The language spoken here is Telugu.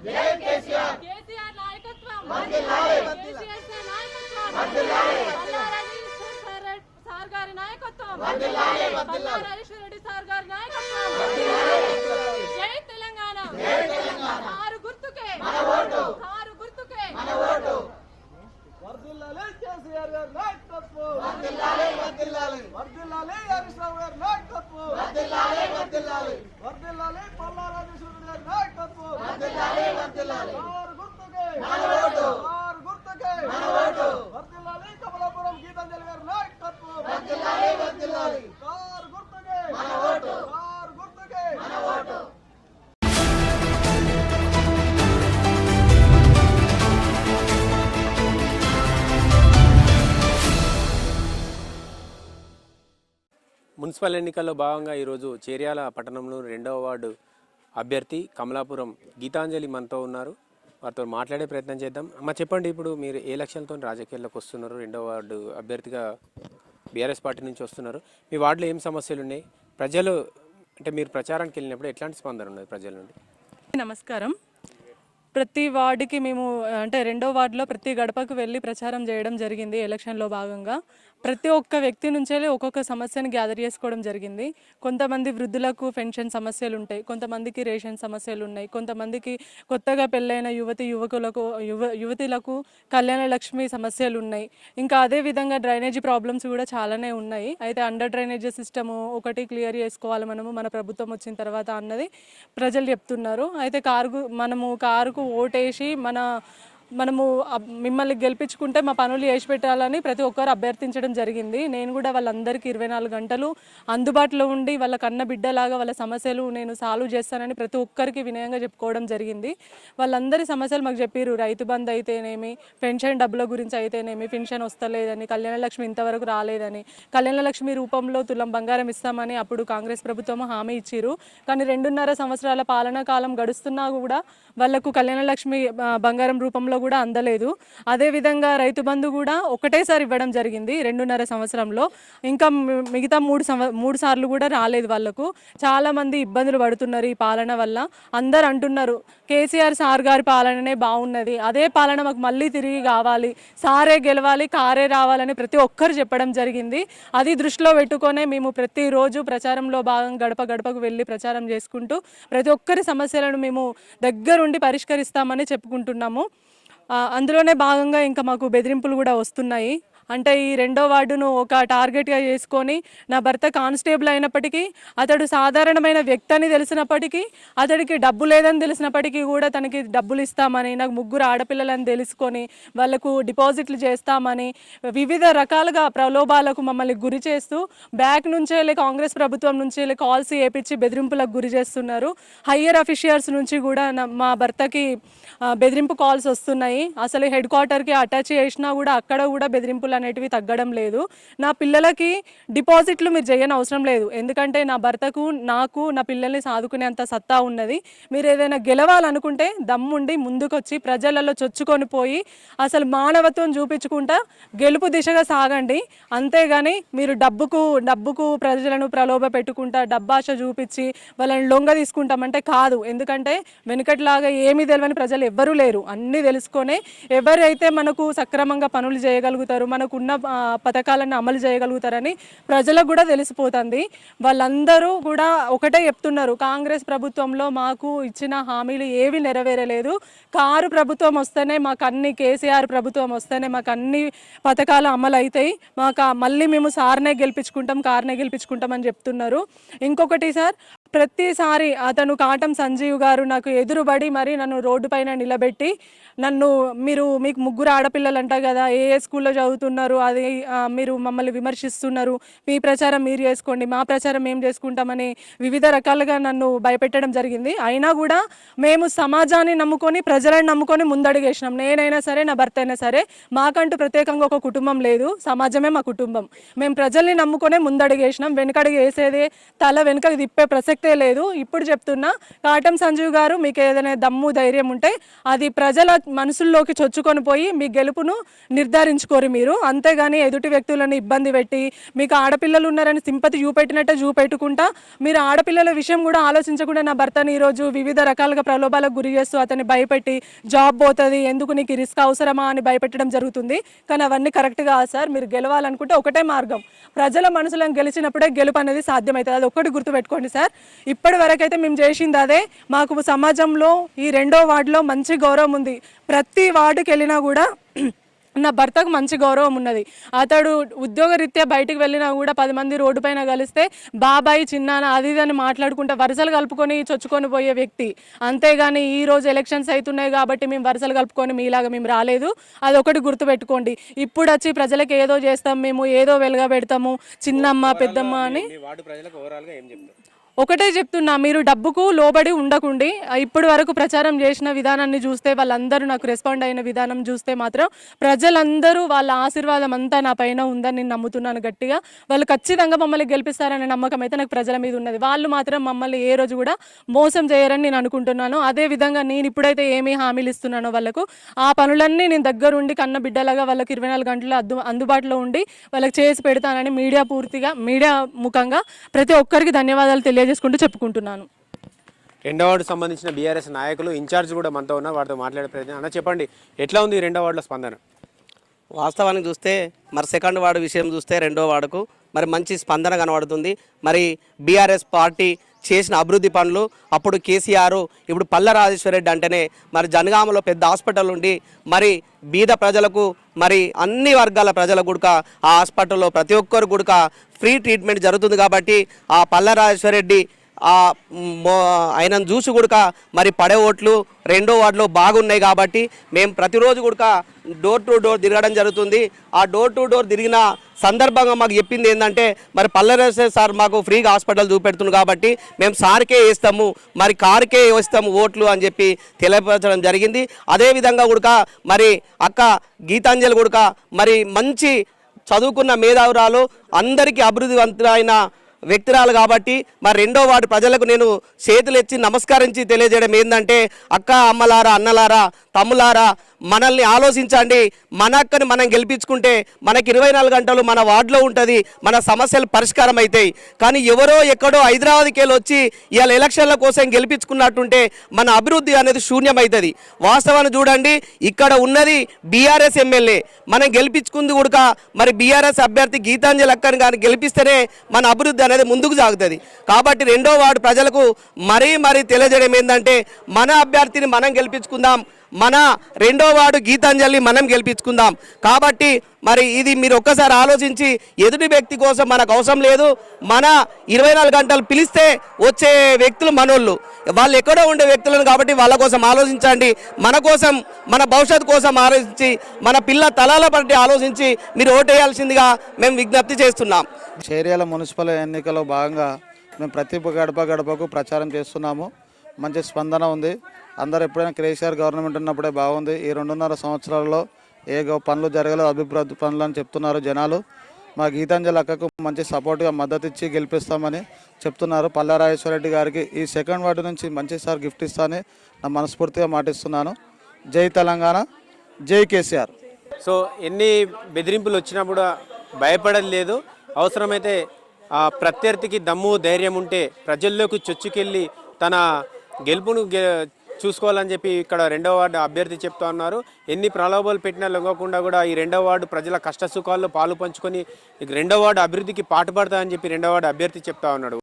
కేసీఆర్ నాయకత్వం కేసీఆర్ నాయకత్వం సార్ గారి నాయకత్వం బల్లారాజేశ్వర రెడ్డి సార్ గారి నాయకత్వం జై తెలంగాణ కారు గుర్తుకే కారు గుర్తుకే వర్ధిల్లాలి కేసీఆర్ గారి నాయకత్వం వర్ధిల్లాలి హరీష్ రావు గారి నాయకత్వం వర్ధిల్లాలి బల్లారాజేశ్వర గారి నాయకత్వం కారు గుర్తుకే కారు గుర్తుకే వర్ధిల్లాలి కమలాపురం గీతాంజలి గారి నాయకత్వం కారు గుర్తుకే కారు గుర్తుకే మున్సిపల్ ఎన్నికల్లో భాగంగా ఈరోజు చేర్యాల పట్టణంలో 2వ వార్డు అభ్యర్థి కమలాపురం గీతాంజలి మనతో ఉన్నారు. వారితో మాట్లాడే ప్రయత్నం చేద్దాం. అమ్మ చెప్పండి, ఇప్పుడు మీరు ఏ లక్ష్యాలతో రాజకీయాల్లోకి వస్తున్నారు? 2వ వార్డు అభ్యర్థిగా బీఆర్ఎస్ పార్టీ నుంచి వస్తున్నారు. మీ వార్డులో ఏం సమస్యలు ఉన్నాయి? ప్రజలు అంటే మీరు ప్రచారానికి వెళ్ళినప్పుడు ఎట్లాంటి స్పందన ఉన్నది ప్రజల నుండి? నమస్కారం. ప్రతి వార్డుకి మేము అంటే 2వ వార్డులో ప్రతి గడపకు వెళ్ళి ప్రచారం చేయడం జరిగింది. ఎలక్షన్లో భాగంగా ప్రతి ఒక్క వ్యక్తి నుంచే ఒక్కొక్క సమస్యను గ్యాదర్ చేసుకోవడం జరిగింది. కొంతమంది వృద్ధులకు పెన్షన్ సమస్యలు ఉంటాయి, కొంతమందికి రేషన్ సమస్యలు ఉన్నాయి, కొంతమందికి కొత్తగా పెళ్ళైన యువతులకు కళ్యాణ లక్ష్మి సమస్యలు ఉన్నాయి. ఇంకా అదేవిధంగా డ్రైనేజీ ప్రాబ్లమ్స్ కూడా చాలానే ఉన్నాయి. అయితే అండర్ డ్రైనేజీ సిస్టము ఒకటి క్లియర్ చేసుకోవాలి మనము మన ప్రభుత్వం వచ్చిన తర్వాత అన్నది ప్రజలు చెప్తున్నారు. అయితే కారుకు ఓటేసి మనము మిమ్మల్ని గెలిపించుకుంటే మా పనులు చేసి పెట్టాలని ప్రతి ఒక్కరు అభ్యర్థించడం జరిగింది. నేను కూడా వాళ్ళందరికీ 24 గంటలు అందుబాటులో ఉండి వాళ్ళ కన్న బిడ్డలాగా వాళ్ళ సమస్యలు నేను సాల్వ్ చేస్తానని ప్రతి ఒక్కరికి వినయంగా చెప్పుకోవడం జరిగింది. వాళ్ళందరి సమస్యలు మాకు చెప్పారు. రైతు బంధు అయితేనేమి, పెన్షన్ డబ్బుల గురించి అయితేనేమి, పెన్షన్ వస్తలేదని, కళ్యాణ లక్ష్మి ఇంతవరకు రాలేదని, కళ్యాణ లక్ష్మి రూపంలో తులం బంగారం ఇస్తామని అప్పుడు కాంగ్రెస్ ప్రభుత్వం హామీ ఇచ్చిరు. కానీ 2.5 సంవత్సరాల పాలనా కాలం గడుస్తున్నా కూడా వాళ్లకు కళ్యాణ లక్ష్మి బంగారం రూపంలో కూడా అందలేదు. అదేవిధంగా రైతు బంధు కూడా ఒకటేసారి ఇవ్వడం జరిగింది 2.5 సంవత్సరంలో. ఇంకా మిగతా 3 సార్లు కూడా రాలేదు వాళ్ళకు. చాలామంది ఇబ్బందులు పడుతున్నారు ఈ పాలన వల్ల. అందరు అంటున్నారు కేసీఆర్ సార్ గారి పాలననే బాగున్నది, అదే పాలన మాకు మళ్ళీ తిరిగి కావాలి, సారే గెలవాలి, కారే రావాలని ప్రతి ఒక్కరు చెప్పడం జరిగింది. అది దృష్టిలో పెట్టుకొనే మేము ప్రతిరోజు ప్రచారంలో భాగంగా గడప గడపకు వెళ్ళి ప్రచారం చేసుకుంటూ ప్రతి ఒక్కరి సమస్యలను మేము దగ్గరుండి పరిష్కరిస్తామని చెప్పుకుంటున్నాము. అందులోనే భాగంగా ఇంకా మాకు బెదిరింపులు కూడా వస్తున్నాయి. అంటే ఈ 2వ వార్డును ఒక టార్గెట్గా చేసుకొని నా భర్త కానిస్టేబుల్ అయినప్పటికీ, అతడు సాధారణమైన వ్యక్తి అని తెలిసినప్పటికీ, అతడికి డబ్బు లేదని తెలిసినప్పటికీ కూడా తనకి డబ్బులు ఇస్తామని, నాకు 3 ఆడపిల్లలని తెలుసుకొని వాళ్లకు డిపాజిట్లు చేస్తామని వివిధ రకాలుగా ప్రలోభాలకు మమ్మల్ని గురి చేస్తూ బ్యాక్ నుంచే కాంగ్రెస్ ప్రభుత్వం నుంచి కాల్స్ వేయించి బెదిరింపులకు గురి చేస్తున్నారు. హయ్యర్ అఫీషియల్స్ నుంచి కూడా మా భర్తకి బెదిరింపు కాల్స్ వస్తున్నాయి. అసలు హెడ్ క్వార్టర్కి అటాచ్ చేసినా కూడా అక్కడ కూడా బెదిరింపులు అనేటివి తగ్గడం లేదు. నా పిల్లలకి డిపాజిట్లు మీరు చేయని అవసరం లేదు, ఎందుకంటే నా భర్తకు నాకు నా పిల్లల్ని సాదుకునేంత సత్తా ఉన్నది. మీరు ఏదైనా గెలవాలనుకుంటే దమ్ముండి ముందుకొచ్చి ప్రజలలో చొచ్చుకొని పోయి అసలు మానవత్వం చూపించుకుంటా గెలుపు దిశగా సాగండి. అంతేగాని మీరు డబ్బుకు ప్రజలను ప్రలోభ పెట్టుకుంటా డబ్బాశ చూపించి వాళ్ళని లొంగ తీసుకుంటామంటే కాదు. ఎందుకంటే వెనుకట్లాగా ఏమీ తెలియని ప్రజలు ఎవ్వరూ లేరు. అన్నీ తెలుసుకొని ఎవరైతే మనకు సక్రమంగా పనులు చేయగలుగుతారు, మనకున్న పథకాలను అమలు చేయగలుగుతారని ప్రజలకు కూడా తెలిసిపోతుంది. వాళ్ళందరూ కూడా ఒకటే చెప్తున్నారు, కాంగ్రెస్ ప్రభుత్వంలో మాకు ఇచ్చిన హామీలు ఏవి నెరవేరలేదు, కారు ప్రభుత్వం వస్తేనే మాకు అన్ని, కేసీఆర్ ప్రభుత్వం వస్తేనే మాకు అన్ని పథకాలు అమలు అవుతాయి, మాకు మళ్ళీ మేము సార్నే గెలిపించుకుంటాం, కార్నే గెలిపించుకుంటాం అని చెప్తున్నారు. ఇంకొకటి సార్, ప్రతిసారి అతను కాటం సంజీవ్ గారు నాకు ఎదురుబడి మరి నన్ను రోడ్డు పైన నిలబెట్టి మీకు 3 ఆడపిల్లలు అంట కదా, ఏ స్కూల్లో చదువుతున్నారు, అది మీరు మమ్మల్ని విమర్శిస్తున్నారు, మీ ప్రచారం మీరు చేసుకోండి, మా ప్రచారం మేము చేసుకుంటామని వివిధ రకాలుగా నన్ను భయపెట్టడం జరిగింది. అయినా కూడా మేము సమాజాన్ని నమ్ముకొని, ప్రజలను నమ్ముకొని ముందడుగేసినాం. నేనైనా సరే, నా భర్త అయినా సరే, మాకంటూ ప్రత్యేకంగా ఒక కుటుంబం లేదు, సమాజమే మా కుటుంబం. మేము ప్రజల్ని నమ్ముకొనే ముందడుగేసినాం. వెనుకడుగు వేసేదే, తల వెనుకకు తిప్పే ప్రసక్తి ప్రసక్తే లేదు. ఇప్పుడు చెప్తున్నా, కాటం సంజీవ్ గారు మీకు ఏదైనా దమ్ము ధైర్యం ఉంటే అది ప్రజల మనసుల్లోకి చొచ్చుకొని పోయి మీ గెలుపును నిర్ధారించుకోరు మీరు. అంతేగాని ఎదుటి వ్యక్తులను ఇబ్బంది పెట్టి మీకు ఆడపిల్లలు ఉన్నారని సింపతి చూపెట్టినట్టే చూపెట్టుకుంటా మీరు ఆడపిల్లల విషయం కూడా ఆలోచించకుండా నా భర్తని ఈరోజు వివిధ రకాలుగా ప్రలోభాలకు గురి చేస్తూ అతన్ని భయపెట్టి జాబ్ పోతుంది, ఎందుకు నీకు రిస్క్ అవసరమా అని భయపెట్టడం జరుగుతుంది. కానీ అవన్నీ కరెక్ట్ కాదు సార్. మీరు గెలవాలనుకుంటే ఒకటే మార్గం, ప్రజల మనసులను గెలిచినప్పుడే గెలుపు అనేది సాధ్యమవుతుంది. అది ఒక్కటి గుర్తుపెట్టుకోండి సార్. ఇప్పటి వరకైతే మేము చేసింది అదే. మాకు సమాజంలో ఈ 2వ వార్డులో మంచి గౌరవం ఉంది. ప్రతి వార్డుకి వెళ్ళినా కూడా నా భర్తకు మంచి గౌరవం ఉన్నది. అతడు ఉద్యోగరీత్యా బయటికి వెళ్ళినా కూడా 10 మంది రోడ్డు పైన కలిస్తే బాబాయ్ చిన్నాన అది అని మాట్లాడుకుంటే వరుసలు కలుపుకొని చొచ్చుకొని పోయే వ్యక్తి. అంతేగాని ఈ రోజు ఎలక్షన్స్ అవుతున్నాయి కాబట్టి మేము వరుసలు కలుపుకొని మీలాగా మేము రాలేదు. అదొకటి గుర్తుపెట్టుకోండి. ఇప్పుడు వచ్చి ప్రజలకు ఏదో చేస్తాం, మేము ఏదో వెలుగా పెడతాము, చిన్నమ్మ పెద్దమ్మ అని ఒకటే చెప్తున్నా, మీరు డబ్బుకు లోబడి ఉండకుండి. ఇప్పటి వరకు ప్రచారం చేసిన విధానాన్ని చూస్తే, వాళ్ళందరూ నాకు రెస్పాండ్ అయిన విధానం చూస్తే మాత్రం ప్రజలందరూ వాళ్ళ ఆశీర్వాదం అంతా నా పైన ఉందని నేను నమ్ముతున్నాను గట్టిగా. వాళ్ళు ఖచ్చితంగా మమ్మల్ని గెలిపిస్తారనే నమ్మకం అయితే నాకు ప్రజల మీద ఉన్నది. వాళ్ళు మాత్రం మమ్మల్ని ఏ రోజు కూడా మోసం చేయరని నేను అనుకుంటున్నాను. అదేవిధంగా నేను ఇప్పుడైతే ఏమీ హామీలు ఇస్తున్నానో వాళ్ళకు ఆ పనులన్నీ నేను దగ్గరుండి కన్న బిడ్డలాగా వాళ్ళకి 24 గంటలు అందుబాటులో ఉండి వాళ్ళకి చేసి పెడతానని మీడియా ముఖంగా ప్రతి ఒక్కరికి ధన్యవాదాలు తెలియజేసుకుంటూ చెప్పుకుంటున్నాను. 2వ వార్డు సంబంధించిన బీఆర్ఎస్ నాయకులు ఇన్ఛార్జ్ కూడా మనతో ఉన్నారు, వారితో మాట్లాడే ప్రయత్నం. అన్న చెప్పండి, ఎట్లా ఉంది 2వ వార్డులో స్పందన? వాస్తవానికి చూస్తే మరి 2వ వార్డు విషయం చూస్తే 2వ వార్డుకు మరి మంచి స్పందన కనబడుతుంది. మరి బీఆర్ఎస్ పార్టీ చేసిన అభివృద్ధి పనులు, అప్పుడు కేసీఆర్, ఇప్పుడు పల్ల రాజేశ్వరరెడ్డి అంటేనే మరి జనగామలో పెద్ద హాస్పిటల్ ఉండి మరి బీద ప్రజలకు మరి అన్ని వర్గాల ప్రజలకు కూడా ఆ హాస్పిటల్లో ప్రతి ఒక్కరు కూడా ఫ్రీ ట్రీట్మెంట్ జరుగుతుంది. కాబట్టి ఆ పల్ల రాజేశ్వరరెడ్డి ఆయనను చూసి కూడా మరి పడే ఓట్లు 2వ వార్డులో బాగున్నాయి. కాబట్టి మేము ప్రతిరోజు కూడా డోర్ టు డోర్ తిరగడం జరుగుతుంది. ఆ డోర్ టు డోర్ తిరిగిన సందర్భంగా మాకు చెప్పింది ఏంటంటే, మరి పల్లెరేశ్వర సార్ మాకు ఫ్రీగా హాస్పిటల్ చూపెడుతుంది కాబట్టి మేము సార్కే వేస్తాము, మరి కారుకే వేస్తాము ఓట్లు అని చెప్పి తెలియపరచడం జరిగింది. అదేవిధంగా కూడా మరి అక్క గీతాంజలి కూడా మరి మంచి చదువుకున్న మేధావురాలు, అందరికీ అభివృద్ధివంతులైన వ్యక్తురాలు కాబట్టి మరి 2వ వార్డు ప్రజలకు నేను చేతులెత్తి నమస్కరించి తెలియజేయడం ఏంటంటే, అక్క అమ్మలారా, అన్నలారా, తమ్ములారా, మనల్ని ఆలోచించండి. మన అక్కని మనం గెలిపించుకుంటే మనకి 24 గంటలు మన వార్డులో ఉంటుంది, మన సమస్యలు పరిష్కారం అవుతాయి. కానీ ఎవరో ఎక్కడో హైదరాబాద్కి వెళ్ళి వచ్చి ఇవాళ ఎలక్షన్ల కోసం గెలిపించుకున్నట్టుంటే మన అభివృద్ధి అనేది శూన్యమవుతుంది. వాస్తవాన్ని చూడండి, ఇక్కడ ఉన్నది బీఆర్ఎస్ ఎమ్మెల్యే, మనం గెలిపించుకుంది కూడా మరి బీఆర్ఎస్ అభ్యర్థి గీతాంజలి అక్కని కానీ గెలిపిస్తేనే మన అభివృద్ధి అనేది ముందుకు సాగుతుంది. కాబట్టి 2వ వార్డు ప్రజలకు మరీ తెలియజేయడం ఏంటంటే, మన అభ్యర్థిని మనం గెలిపించుకుందాం, మన 2వ వార్డు గీతాంజలి మనం గెలిపించుకుందాం. కాబట్టి మరి ఇది మీరు ఒక్కసారి ఆలోచించి, ఎదుటి వ్యక్తి కోసం మనకు అవసరం లేదు. మన 24 గంటలు పిలిస్తే వచ్చే వ్యక్తులు మనోళ్ళు, వాళ్ళు ఎక్కడో ఉండే వ్యక్తులను కాబట్టి వాళ్ళ కోసం ఆలోచించండి. మన కోసం, మన భవిష్యత్తు కోసం ఆలోచించి, మన పిల్ల తలాల బట్టి ఆలోచించి మీరు ఓటేయాల్సిందిగా మేము విజ్ఞప్తి చేస్తున్నాం. చేర్యాల మున్సిపల్ ఎన్నికల్లో భాగంగా మేము ప్రతి గడపకు ప్రచారం చేస్తున్నాము. మంచి స్పందన ఉంది. అందరూ ఎప్పుడైనా కేసీఆర్ గవర్నమెంట్ ఉన్నప్పుడే బాగుంది, ఈ 2.5 సంవత్సరాల్లో ఏ పనులు జరగలేదు, అభివృద్ధి పనులు అని చెప్తున్నారు జనాలు. మా గీతాంజలి అక్కకు మంచి సపోర్ట్గా మద్దతు ఇచ్చి గెలిపిస్తామని చెప్తున్నారు. పల్ల రాజేశ్వరరెడ్డి గారికి ఈ 2వ వార్డు నుంచి మంచి సార్ గిఫ్ట్ ఇస్తానని నా మనస్ఫూర్తిగా మాటిస్తున్నాను. జై తెలంగాణ, జై కేసీఆర్. సో ఎన్ని బెదిరింపులు వచ్చినా కూడా భయపడలేదు లేదు. అవసరమైతే ఆ ప్రత్యర్థికి దమ్ము ధైర్యం ఉంటే ప్రజల్లోకి చొచ్చుకెళ్ళి తన గెలుపును చూసుకోవాలని చెప్పి ఇక్కడ 2వ వార్డు అభ్యర్థి చెప్తా ఉన్నారు. ఎన్ని ప్రలోభాలు పెట్టినా లొంగకుండా కూడా ఈ 2వ వార్డు ప్రజల కష్ట సుఖాల్లో పాలు పంచుకొని 2వ వార్డు అభివృద్ధికి పాటుపడతామని చెప్పి 2వ వార్డు అభ్యర్థి చెప్తా ఉన్నాడు.